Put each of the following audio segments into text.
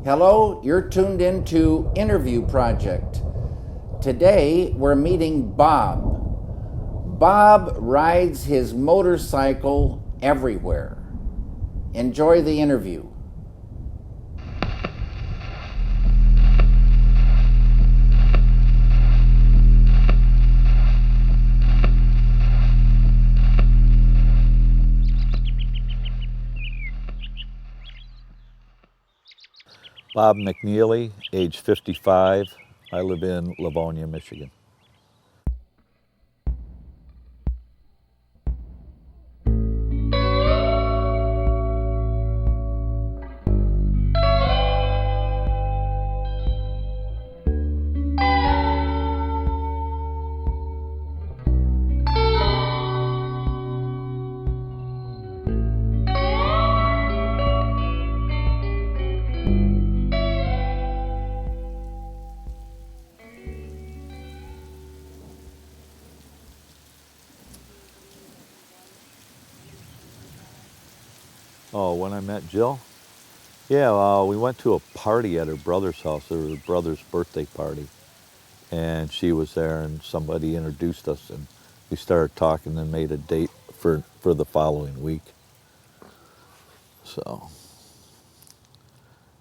Hello, you're tuned into Interview Project. Today we're meeting Bob. Bob rides his motorcycle everywhere. Enjoy the interview. Bob McNeely, age 55. I live in Livonia, Michigan. Oh, when I met Jill? Yeah, we went to a party at her brother's house. It was her brother's birthday party. And she was there and somebody introduced us and we started talking and made a date for the following week. So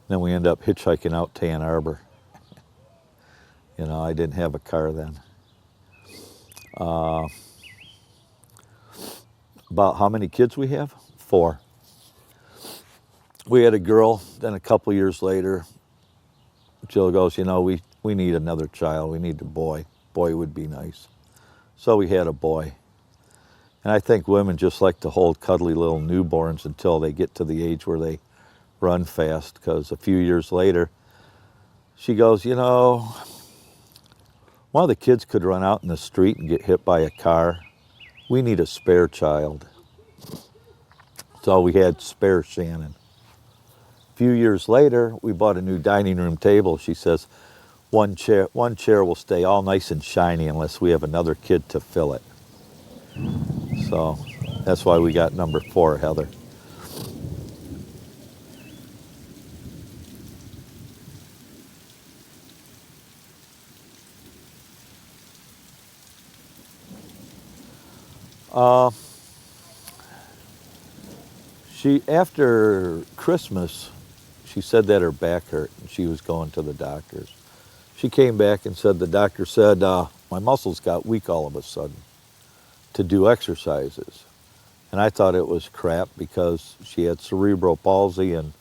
then we ended up hitchhiking out to Ann Arbor. You know, I didn't have a car then. About how many kids we have? 4. We had a girl, then a couple years later, Jill goes, you know, we need another child. We need a boy. Boy would be nice. So we had a boy. And I think women just like to hold cuddly little newborns until they get to the age where they run fast, because a few years later, she goes, you know, one of the kids could run out in the street and get hit by a car. We need a spare child. So we had spare Shannon. A few years later, we bought a new dining room table. She says, one chair will stay all nice and shiny unless we have another kid to fill it. So that's why we got number 4, Heather. After Christmas, she said that her back hurt and she was going to the doctors. She came back and said, the doctor said, my muscles got weak all of a sudden to do exercises. And I thought it was crap because she had cerebral palsy and,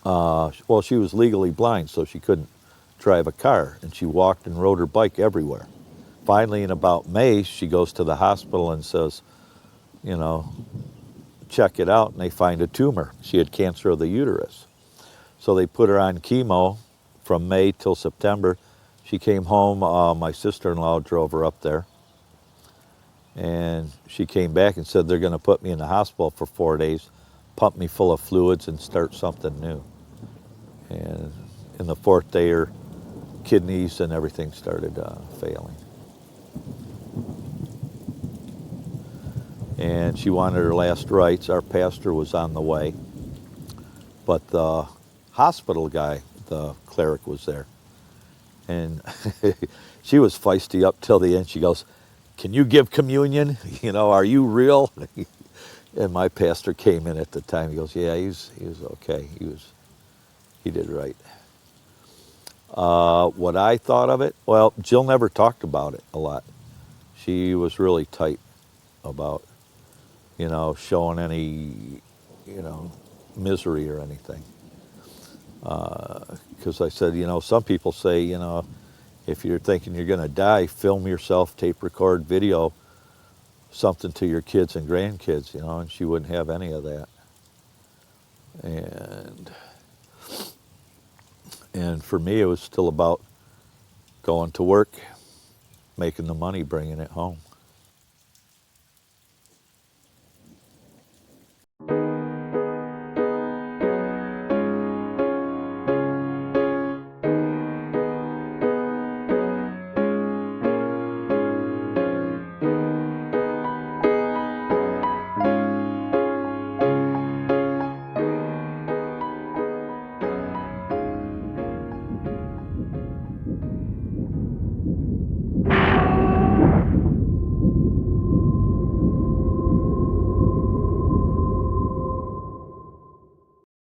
well, she was legally blind, so she couldn't drive a car. And she walked and rode her bike everywhere. Finally, in about May, she goes to the hospital and says, you know, check it out, and they find a tumor. She had cancer of the uterus. So they put her on chemo from May till September. She came home, my sister-in-law drove her up there. And she came back and said, they're gonna put me in the hospital for 4 days, pump me full of fluids and start something new. And in the 4th day, her kidneys and everything started failing. And she wanted her last rites. Our pastor was on the way. But the hospital guy, the cleric, was there. And she was feisty up till the end. She goes, can you give communion? You know, are you real? And my pastor came in at the time. He goes, yeah, he was okay. He did right. What I thought of it, well, Jill never talked about it a lot. She was really tight about, you know, showing any, you know, misery or anything. Because I said, you know, some people say, you know, if you're thinking you're going to die, film yourself, tape record, video something to your kids and grandkids, you know, and she wouldn't have any of that. And for me, it was still about going to work, making the money, bringing it home.